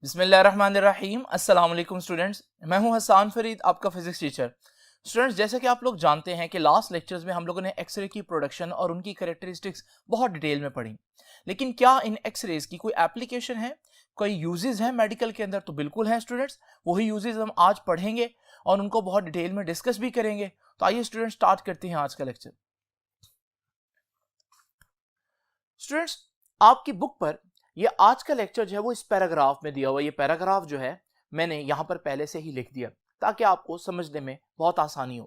बिस्मिल्लाहिर्रहमानिर्रहीम। अस्सलाम वालेकुम स्टूडेंट्स, मैं हूं हसन फरीद, आपका फिजिक्स टीचर। स्टूडेंट्स, जैसे कि आप लोग जानते हैं कि लास्ट लेक्चर्स में हम लोगों ने एक्सरे की प्रोडक्शन और उनकी कैरेक्टरिस्टिक्स बहुत डिटेल में पढ़ी। लेकिन क्या इन एक्सरेज की कोई एप्लीकेशन है, कोई यूजेस हैं मेडिकल के अंदर? तो बिल्कुल है स्टूडेंट्स, वही यूजेस हम आज पढ़ेंगे और उनको बहुत डिटेल में डिस्कस भी करेंगे। तो आइए स्टूडेंट्स स्टार्ट करते हैं आज का लेक्चर। स्टूडेंट्स, आपकी बुक पर ये आज का लेक्चर जो है वो इस पैराग्राफ में दिया हुआ है। ये पैराग्राफ जो है मैंने यहां पर पहले से ही लिख दिया ताकि आपको समझने में बहुत आसानी हो।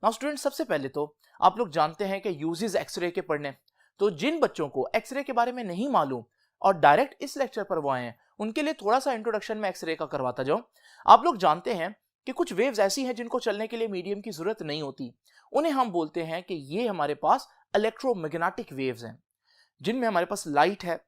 नाउ स्टूडेंट, सबसे पहले तो आप लोग जानते हैं कि यूजेस एक्सरे के पढ़ने। तो जिन बच्चों को एक्सरे के बारे में नहीं मालूम और डायरेक्ट इस लेक्चर पर वो आए हैं, उनके लिए थोड़ा सा इंट्रोडक्शन में एक्सरे का करवाता जाऊं। आप लोग जानते हैं कि कुछ वेव्स ऐसी हैं जिनको चलने के लिए मीडियम की जरूरत नहीं होती। उन्हें हम बोलते हैं कि ये हमारे पास इलेक्ट्रोमैग्नेटिक वेव्स हैं, जिनमें हमारे पास लाइट है।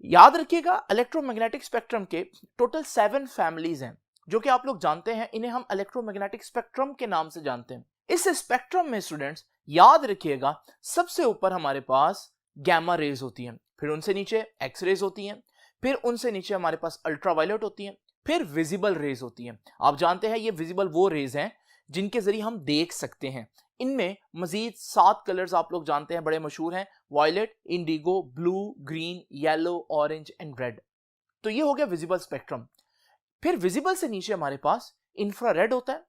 याद रखिएगा, इलेक्ट्रोमैग्नेटिक स्पेक्ट्रम के टोटल 7 फैमिलीज हैं, जो कि आप लोग जानते हैं। इन्हें हम इलेक्ट्रोमैग्नेटिक स्पेक्ट्रम के नाम से जानते हैं। इस स्पेक्ट्रम में स्टूडेंट्स याद रखिएगा, सबसे ऊपर हमारे पास गैमा रेज होती हैं, फिर उनसे नीचे एक्स रेज होती हैं, फिर उनसे नीचे हमारे पास अल्ट्रावायलेट होती हैं, फिर विजिबल रेज होती हैं। आप जानते हैं ये विजिबल वो रेज हैं जिनके जरिए हम देख सकते हैं। इनमें मजीद 7 कलर्स आप लोग जानते हैं, बड़े मशहूर हैं: violet, indigo, blue, green, yellow, orange and red. तो ये हो गया विजिबल स्पेक्ट्रम। फिर विजिबल से नीचे हमारे पास इंफ्रारेड होता है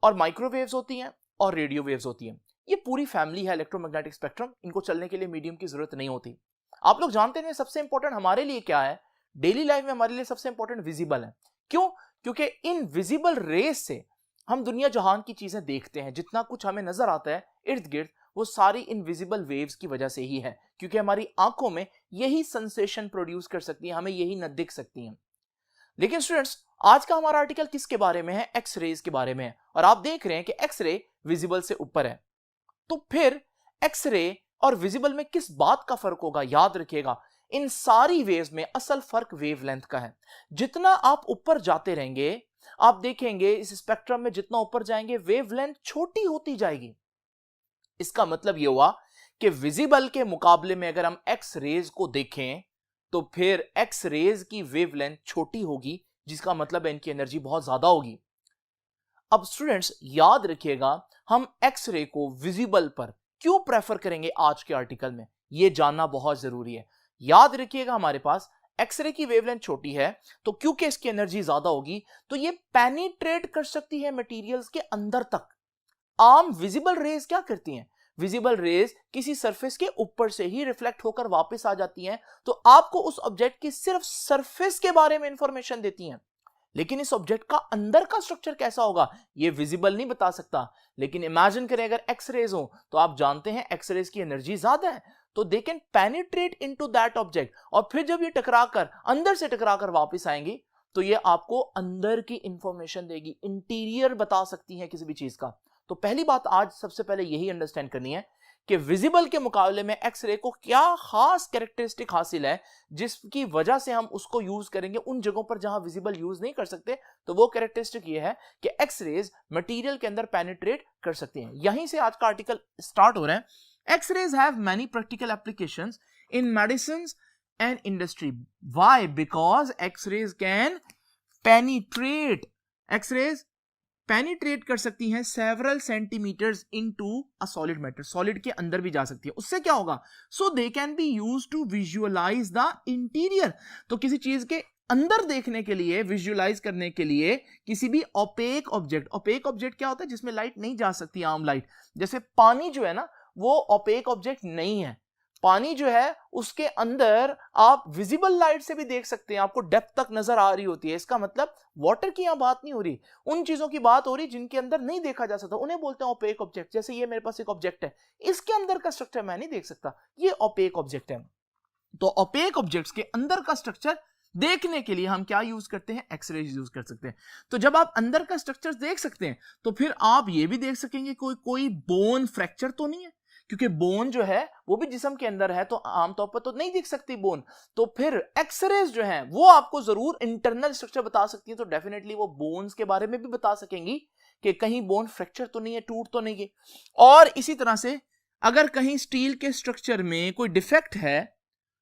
और माइक्रोवेव्स होती हैं और रेडियो वेव्स होती हैं। ये पूरी फैमिली है इलेक्ट्रोमैग्नेटिक स्पेक्ट्रम। इनको चलने के लिए मीडियम की जरूरत नहीं होती। आप लोग जानते हैं सबसे इंपॉर्टेंट हमारे लिए क्या है? डेली लाइफ में हमारे लिए सबसे इंपॉर्टेंट विजिबल है। क्यों? क्योंकि इन विजिबल रेस से हम दुनिया जहान की चीजें देखते हैं। जितना कुछ हमें नजर आता है इर्द गिर्द, वो सारी इनविजिबल वेव्स की वजह से ही है, क्योंकि हमारी आंखों में यही सेंसेशन प्रोड्यूस कर सकती है, हमें यही न दिख सकती हैं। लेकिन स्टूडेंट्स, आज का हमारा आर्टिकल किसके बारे में है? एक्स रेज के बारे में है। और आप देख रहे हैं कि एक्स रे विजिबल से ऊपर है। तो फिर एक्स रे और विजिबल में किस बात का फर्क होगा? याद रखिएगा, इन सारी वेव्स में असल फर्क वेवलेंथ का है। जितना आप ऊपर जाते रहेंगे, आप देखेंगे इस स्पेक्ट्रम में जितना ऊपर जाएंगे वेवलेंथ छोटी होती जाएगी। इसका मतलब यह हुआ कि विजिबल के मुकाबले में अगर हम एक्स रेज को देखें तो फिर एक्स रेज की वेवलेंथ छोटी होगी, जिसका मतलब है इनकी एनर्जी बहुत ज्यादा होगी। अब स्टूडेंट्स याद रखिएगा, हम एक्स रे को विजिबल पर क्यों प्रेफर करेंगे आज के आर्टिकल में, यह जानना बहुत जरूरी है। याद रखिएगा, हमारे पास एक्सरे की वेवलेंथ छोटी है, तो क्योंकि इसकी एनर्जी ज्यादा होगी तो ये पेनिट्रेट कर सकती है मटेरियल्स के अंदर तक। आम विजिबल रेज क्या करती हैं? विजिबल रेज किसी सरफेस के ऊपर से ही रिफ्लेक्ट होकर वापस आ जाती हैं, तो आपको उस ऑब्जेक्ट की सिर्फ सरफेस के बारे में इंफॉर्मेशन देती हैं। लेकिन इस ऑब्जेक्ट का अंदर का स्ट्रक्चर कैसा होगा ये विजिबल नहीं बता सकता। लेकिन इमेजिन करें अगर एक्स रेज हो, तो आप जानते हैं एक्स रेज की एनर्जी ज्यादा है, तो they can penetrate into that object. और फिर जब ये टकराकर अंदर से टकराकर वापस आएंगी तो ये आपको अंदर की इंफॉर्मेशन देगी, इंटीरियर बता सकती है किसी भी चीज का। तो पहली बात आज सबसे पहले यही अंडरस्टैंड करनी है कि विजिबल के मुकाबले में एक्सरे को क्या खास कैरेक्टरिस्टिक हासिल है जिसकी वजह से हम उसको यूज करेंगे उन जगहों पर जहां विजिबल यूज नहीं कर सकते। तो वो कैरेक्टरिस्टिक ये है कि एक्सरेज मटेरियल के अंदर पेनिट्रेट कर सकते हैं। यहीं से आज का आर्टिकल स्टार्ट हो रहा है। X-rays have many practical applications in medicine and industry. Why? Because X-rays can penetrate. X-rays penetrate कर सकती हैं several centimetres into a solid matter. Solid के अंदर भी जा सकती है। उससे क्या होगा? So they can be used to visualise the interior. तो किसी चीज के अंदर देखने के लिए, विजुअलाइज करने के लिए किसी भी ओपेक ऑब्जेक्ट। ओपेक ऑब्जेक्ट क्या होता है? जिसमें लाइट नहीं जा सकती, आम लाइट। जैसे पानी जो है ना, वो ओपेक ऑब्जेक्ट नहीं है। पानी जो है उसके अंदर आप विजिबल लाइट से भी देख सकते हैं, आपको डेप्थ तक नजर आ रही होती है। इसका मतलब वाटर की यहां बात नहीं हो रही, उन चीजों की बात हो रही जिनके अंदर नहीं देखा जा सकता, उन्हें बोलते हैं ओपेक ऑब्जेक्ट। जैसे ये मेरे पास एक ऑब्जेक्ट है, इसके अंदर का स्ट्रक्चर मैं नहीं देख सकता, ये ओपेक ऑब्जेक्ट है। तो ओपेक ऑब्जेक्ट्स के अंदर का स्ट्रक्चर देखने के लिए हम क्या यूज करते हैं? एक्सरेज यूज कर सकते हैं। तो जब आप अंदर का स्ट्रक्चर देख सकते हैं तो फिर आप ये भी देख सकेंगे कोई बोन फ्रैक्चर तो नहीं है, क्योंकि बोन जो है वो भी जिस्म के अंदर है, तो आमतौर पर तो नहीं दिख सकती बोन। तो फिर एक्सरेज जो है वो आपको जरूर इंटरनल स्ट्रक्चर बता सकती है। तो डेफिनेटली वो बोन्स के बारे में भी बता सकेंगी कि कहीं बोन फ्रैक्चर तो नहीं है, टूट तो नहीं है। और इसी तरह से अगर कहीं स्टील के स्ट्रक्चर में कोई डिफेक्ट है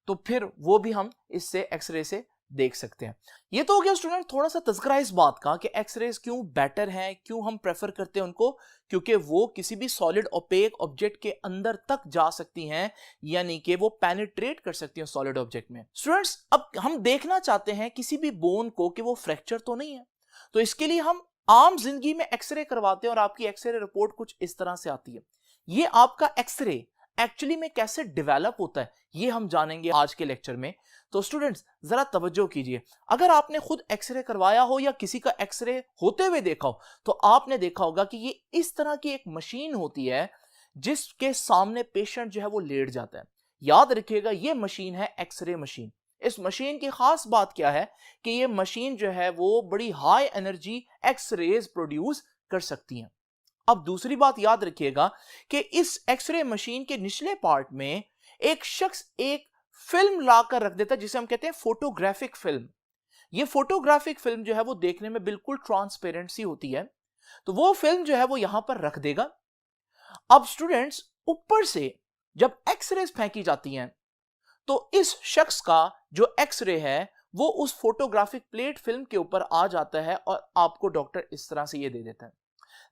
तो फिर वो भी हम इससे एक्सरे से देख सकते हैं। ये तो हो गया स्टूडेंट थोड़ा सा तज़किरा इस बात का कि एक्सरेज क्यों बेटर हैं, क्यों हम प्रेफर करते हैं उनको, क्योंकि वो किसी भी सॉलिड ओपेक ऑब्जेक्ट के अंदर तक जा सकती हैं, यानी कि वो पेनिट्रेट कर सकती हैं सॉलिड ऑब्जेक्ट में। स्टूडेंट्स अब हम देखना चाहते हैं किसी भी बोन को कि वो फ्रैक्चर तो नहीं है, तो इसके लिए हम आम जिंदगी में एक्सरे करवाते हैं और आपकी एक्सरे रिपोर्ट कुछ इस तरह से आती है। ये आपका एक्सरे एक्चुअली में कैसे डेवलप होता है ये हम जानेंगे आज के लेक्चर में। तो स्टूडेंट्स जरा तवज्जो कीजिए, अगर आपने खुद एक्सरे करवाया हो या किसी का एक्सरे होते हुए देखा हो तो आपने देखा होगा कि ये इस तरह की एक मशीन होती है जिसके सामने पेशेंट जो है वो लेट जाता है। याद रखिएगा ये मशीन है एक्सरे मशीन। इस मशीन की खास बात क्या है कि ये मशीन जो है वो बड़ी हाई एनर्जी एक्सरेज प्रोड्यूस कर सकती हैं। अब दूसरी बात याद रखिएगा कि इस एक्सरे मशीन के निचले पार्ट में एक शख्स एक फिल्म लाकर रख देता है जिसे हम कहते हैं फोटोग्राफिक फिल्म। ये फोटोग्राफिक फिल्म जो है वो देखने में बिल्कुल ट्रांसपेरेंसी होती है, तो वो फिल्म जो है वो यहां पर रख देगा। अब स्टूडेंट्स ऊपर से जब एक्सरेज फेंकी जाती हैं तो इस शख्स का जो एक्सरे है वो उस फोटोग्राफिक प्लेट फिल्म के ऊपर आ जाता है और आपको डॉक्टर इस तरह से ये दे देता है।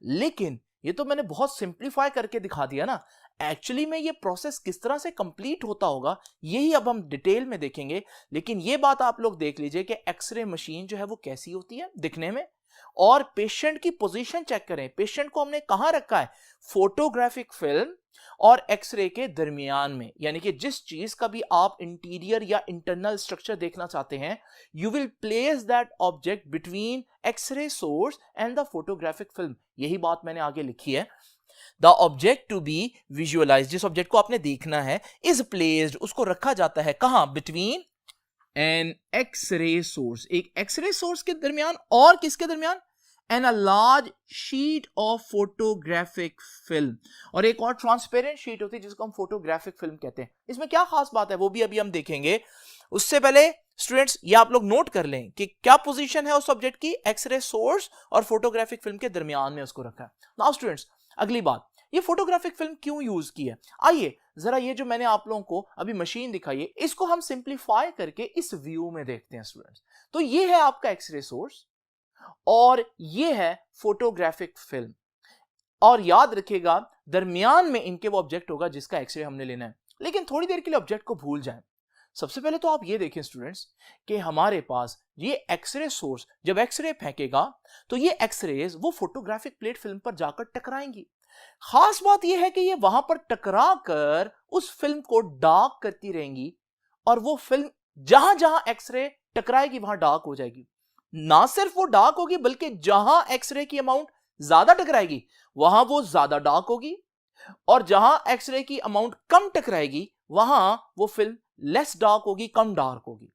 लेकिन ये तो मैंने बहुत सिंप्लीफाई करके दिखा दिया ना, एक्चुअली में ये प्रोसेस किस तरह से कंप्लीट होता होगा यही अब हम डिटेल में देखेंगे। लेकिन ये बात आप लोग देख लीजिए कि एक्सरे मशीन जो है वो कैसी होती है दिखने में, और पेशेंट की पोजीशन चेक करें, पेशेंट को हमने कहां रखा है, फोटोग्राफिक फिल्म और एक्सरे के दरमियान में, यानी कि जिस चीज का भी आप इंटीरियर या इंटरनल स्ट्रक्चर देखना चाहते हैं you will place that object between x-ray source and the photographic film. यही बात मैंने आगे लिखी है, the object to be visualize, जिस ऑब्जेक्ट को आपने देखना है इज प्लेस्ड, उसको रखा जाता है कहां, बिटवीन एन एक्सरे सोर्स, एक एक्सरे सोर्स के दरमियान और किसके दरमियान, and a large sheet of photographic film, और एक और ट्रांसपेरेंट शीट होती है जिसको हम फोटोग्राफिक फिल्म कहते हैं। इसमें क्या खास बात है वो भी अभी हम देखेंगे। उससे पहले स्टूडेंट्स ये आप लोग नोट कर लें कि क्या पोजीशन है उस ऑब्जेक्ट की, एक्सरे सोर्स और फोटोग्राफिक फिल्म के दरमियान में उसको रखा है। नाउ स्टूडेंट्स अगली बात, ये फोटोग्राफिक फिल्म क्यों यूज की है, आइए जरा ये जो मैंने आप लोगों को अभी मशीन दिखाई है इसको हम सिंप्लीफाई करके इस व्यू में देखते हैं स्टूडेंट्स। तो ये है आपका एक्सरे सोर्स और ये है फोटोग्राफिक फिल्म, और याद रखिएगा दरमियान में इनके वो ऑब्जेक्ट होगा जिसका एक्सरे हमने लेना है। लेकिन थोड़ी देर के लिए ऑब्जेक्ट को भूल जाएं। सबसे पहले तो आप ये देखें स्टूडेंट्स कि हमारे पास ये एक्सरे सोर्स जब एक्सरे फेंकेगा तो ये एक्सरेज वो फोटोग्राफिक प्लेट फिल्म पर जाकर टकराएंगी। खास बात यह है कि ये वहां पर टकरा कर उस फिल्म को डार्क करती रहेंगी और वो फिल्म जहां जहां एक्सरे टकराएगी वहां डार्क हो जाएगी। ना सिर्फ वो डार्क होगी बल्कि जहां एक्सरे की अमाउंट ज्यादा टकराएगी वहां वो ज्यादा डार्क होगी, और जहां एक्सरे की अमाउंट कम टकराएगी वहां वो फिल्म लेस डार्क होगी, कम डार्क होगी।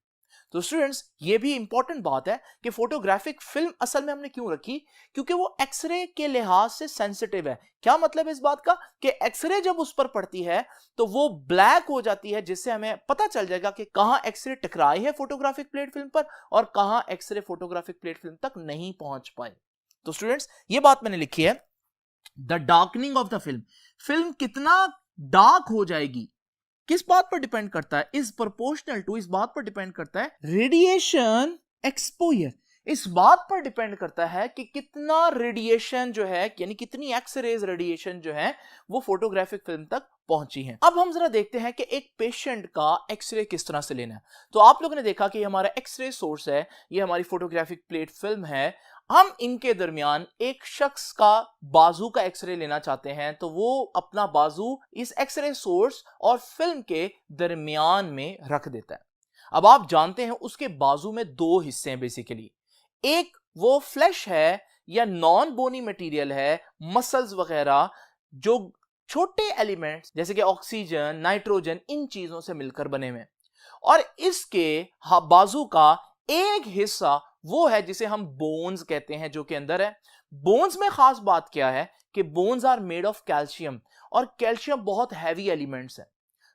तो स्टूडेंट्स ये भी इंपॉर्टेंट बात है कि फोटोग्राफिक फिल्म असल में हमने क्यों रखी, क्योंकि वो एक्सरे के लिहाज से सेंसिटिव है। क्या मतलब इस बात का कि एक्सरे जब उस पर पड़ती है तो वो ब्लैक हो जाती है, जिससे हमें पता चल जाएगा कि कहां एक्सरे टकराई है फोटोग्राफिक प्लेट फिल्म पर और कहां एक्सरे फोटोग्राफिक प्लेट फिल्म तक नहीं पहुंच पाए। तो स्टूडेंट्स ये बात मैंने लिखी है, the darkening of the film, film कितना डार्क हो जाएगी किस बात पर डिपेंड करता है, इज प्रोपोर्शनल टू, इस बात पर डिपेंड करता है रेडिएशन एक्सपोजर, इस बात पर डिपेंड करता है कि कितना रेडिएशन जो है यानी कितनी एक्सरेज रेडिएशन जो है वो फोटोग्राफिक फिल्म तक पहुंची है। अब हम जरा देखते हैं कि एक पेशेंट का एक्सरे किस तरह से लेना है। तो आप लोगों ने देखा कि हमारा एक्सरे सोर्स है, ये हमारी फोटोग्राफिक प्लेट फिल्म है, हम इनके दरमियान एक शख्स का बाजू का एक्सरे लेना चाहते हैं तो वो अपना बाजू इस एक्सरे सोर्स और फिल्म के दरमियान में रख देता है। अब आप जानते हैं उसके बाजू में दो हिस्से हैं बेसिकली, एक वो फ्लैश है या नॉन बोनी मटेरियल है, मसल्स वगैरह जो छोटे एलिमेंट्स जैसे कि ऑक्सीजन, नाइट्रोजन, इन चीजों से मिलकर बने हुए, और इसके बाजू का एक हिस्सा वो है जिसे हम बोन्स कहते हैं जो कि अंदर है। बोन्स में खास बात क्या है कि bones are made of calcium, और कैल्शियम बहुत हैवी एलिमेंट्स है।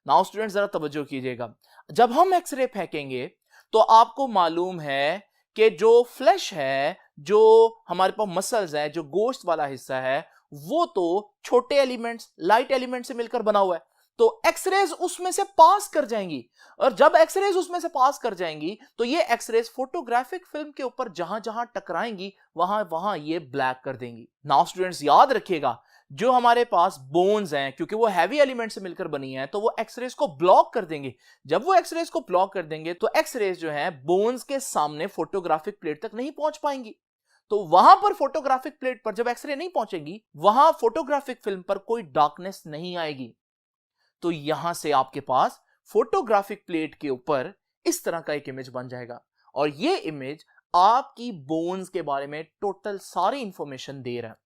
नाउ स्टूडेंट्स जरा तवज्जो कीजिएगा, जब हम एक्सरे फेंकेंगे तो आपको मालूम है कि जो फ्लैश है, जो हमारे पास मसल्स है, जो गोश्त वाला हिस्सा है, वो तो छोटे एलिमेंट्स, लाइट एलिमेंट से मिलकर बना हुआ है। तो एक्सरेज उसमें से पास कर जाएंगी, और जब एक्सरेज उसमें से पास कर जाएंगी तो ये एक्सरेज फोटोग्राफिक फिल्म के ऊपर जहां जहां टकराएंगी वहां वहां ये ब्लैक कर देंगी। नाउ स्टूडेंट्स याद रखिएगा, जो हमारे पास बोन्स हैं क्योंकि वो हैवी एलिमेंट से मिलकर बनी है तो वो एक्सरेज को ब्लॉक कर देंगे। जब वो एक्सरेज को ब्लॉक कर देंगे तो एक्सरेज जो है बोन्स के सामने फोटोग्राफिक प्लेट तक नहीं पहुंच पाएंगी। तो वहां पर फोटोग्राफिक प्लेट पर जब एक्सरे नहीं पहुंचेगी वहां फोटोग्राफिक फिल्म पर कोई डार्कनेस नहीं आएगी। तो यहां से आपके पास फोटोग्राफिक प्लेट के ऊपर इस तरह का एक इमेज बन जाएगा, और ये इमेज आपकी बोन्स के बारे में टोटल सारी इंफॉर्मेशन दे रहा है।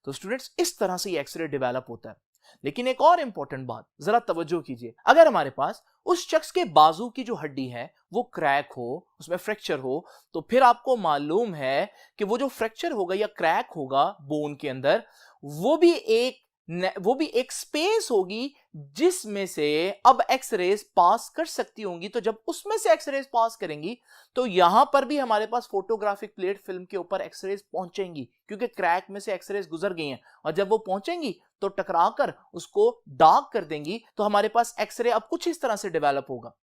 तो स्टूडेंट्स इस तरह से ये एक्सरे डेवलप होता है। लेकिन एक और इंपॉर्टेंट बात जरा तवज्जो कीजिए, अगर हमारे पास उस शख्स के बाजू की जो हड्डी है वो क्रैक हो, उसमें फ्रैक्चर हो, तो फिर आपको मालूम है कि वो जो फ्रैक्चर होगा या क्रैक होगा बोन के अंदर, वो भी एक स्पेस होगी जिसमें से अब एक्सरेज पास कर सकती होंगी। तो जब उसमें से एक्सरेज पास करेंगी तो यहां पर भी हमारे पास फोटोग्राफिक प्लेट फिल्म के ऊपर एक्सरेज पहुंचेंगी, क्योंकि क्रैक में से एक्सरेज गुजर गई हैं, और जब वो पहुंचेंगी तो टकराकर उसको डार्क कर देंगी। तो हमारे पास एक्सरे अब कुछ इस तरह से डेवलप होगा,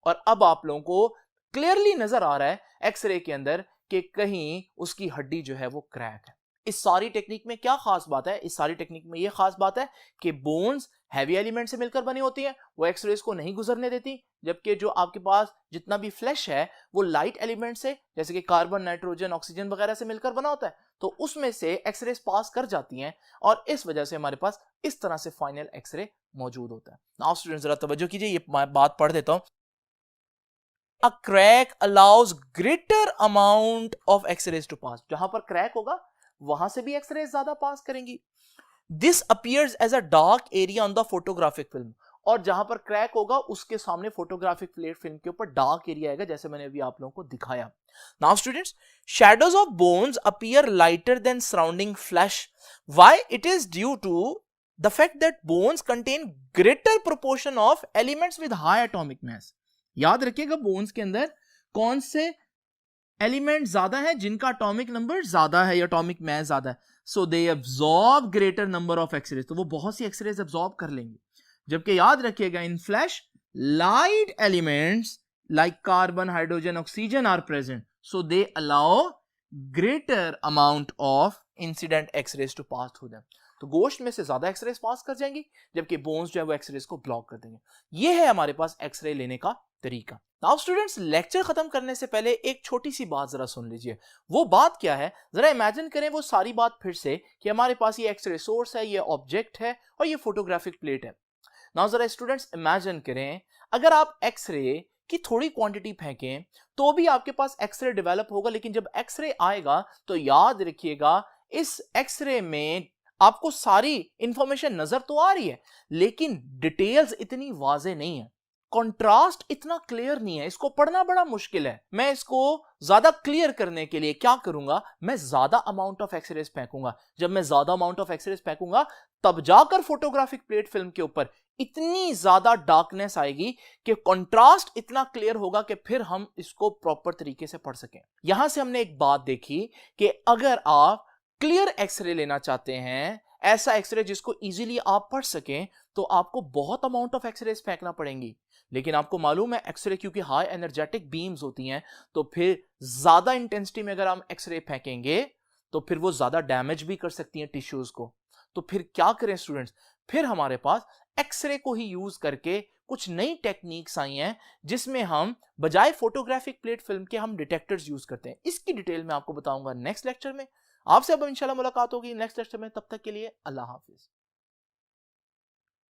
और अब आप लोगों को क्लियरली नजर आ रहा है एक्सरे के अंदर कि कहीं उसकी हड्डी जो है वो क्रैक है। इस सारी टेक्निक में क्या खास बात है? इस सारी टेक्निक में यह खास बात है कि बोन्स हैवी एलिमेंट से मिलकर बनी होती हैं, वो एक्सरेज को नहीं गुजरने देती, जबकि जो आपके पास जितना भी फ्लैश है वो लाइट एलिमेंट से, जैसे कि कार्बन, नाइट्रोजन, ऑक्सीजन वगैरह से मिलकर बना होता है, तो उसमें से एक्सरेज पास कर जाती हैं, और इस वजह से हमारे पास इस तरह से फाइनल एक्सरे मौजूद होता है। नाउ स्टूडेंट्स जरा तवज्जो कीजिए, ये बात पढ़ देता हूं। A crack allows greater amount of X-rays to pass. जहां पर क्रैक होगा वहां से भी एक्सरेज ज्यादा पास करेंगी। This appears as a dark area on the photographic film. और जहां पर क्रैक होगा उसके सामने फोटोग्राफिक प्लेट फिल्म के ऊपर डार्क एरिया आएगा, जैसे मैंने अभी आप लोगों को दिखाया। Now students, shadows of bones appear lighter than surrounding flesh. Why? It is due to the fact that bones contain greater proportion of elements with high atomic mass. याद रखिएगा बोन्स के अंदर कौन से एलिमेंट ज्यादा है जिनका एटॉमिक नंबर ज्यादा है या एटॉमिक मास ज्यादा है। So they absorb greater number of X-rays, तो वो बहुत सी एक्सरेज एब्जॉर्ब कर लेंगे। जबकि याद रखिएगा in flesh light elements like carbon, hydrogen, oxygen are present, so they allow greater amount of incident X-rays to pass through them. तो गोश्त में से ज्यादा एक्सरेज पास कर जाएंगी, जबकि बोन्स जो है वो एक्सरेज को ब्लॉक कर देंगे। ये है हमारे पास एक्सरे लेने का तरीका। नाउ स्टूडेंट्स, लेक्चर खत्म करने से पहले एक छोटी सी बात जरा सुन लीजिए। वो बात क्या है, जरा इमेजिन करें वो सारी बात फिर से, कि हमारे पास ये एक्सरे सोर्स है, ये ऑब्जेक्ट है, और ये फोटोग्राफिक प्लेट है। नाउ जरा स्टूडेंट्स इमेजिन करें, अगर आप एक्सरे की थोड़ी क्वांटिटी फेंकें तो भी आपके पास एक्सरे डेवलप होगा, लेकिन जब एक्सरे आएगा तो याद रखिएगा इस एक्सरे में आपको सारी इंफॉर्मेशन नजर तो आ रही है, लेकिन डिटेल्स इतनी वाजे नहीं है, कंट्रास्ट इतना क्लियर नहीं है, इसको पढ़ना बड़ा मुश्किल है। मैं इसको ज्यादा क्लियर करने के लिए क्या करूंगा, मैं ज्यादा अमाउंट ऑफ एक्सरेज फेंकूंगा। जब मैं ज्यादा अमाउंट ऑफ एक्सरेज फेंकूंगा तब जाकर फोटोग्राफिक प्लेट फिल्म के ऊपर इतनी ज्यादा डार्कनेस आएगी कि कंट्रास्ट इतना क्लियर होगा कि फिर हम इसको प्रॉपर तरीके से पढ़ सकें। यहां से हमने एक बात देखी कि अगर आप क्लियर एक्सरे लेना चाहते हैं, ऐसा एक्सरे जिसको इजीली आप पढ़ सकें, तो आपको बहुत अमाउंट ऑफ एक्सरेज फेंकना पड़ेंगी। लेकिन आपको मालूम है एक्सरे क्योंकि हाई एनर्जेटिक बीम्स होती हैं, तो फिर ज्यादा इंटेंसिटी में अगर हम एक्सरे फेंकेंगे तो फिर वो ज्यादा डैमेज भी कर सकती हैं टिश्यूज को। तो फिर क्या करें स्टूडेंट्स, फिर हमारे पास एक्सरे को ही यूज करके कुछ नई टेक्निक्स आई हैं, जिसमें हम बजाय फोटोग्राफिक प्लेट फिल्म के हम डिटेक्टर्स यूज करते हैं। इसकी डिटेल में आपको बताऊंगा नेक्स्ट लेक्चर में। आपसे अब इंशाल्लाह मुलाकात होगी नेक्स्ट लेक्चर में, तब तक के लिए अल्लाह हाफिज।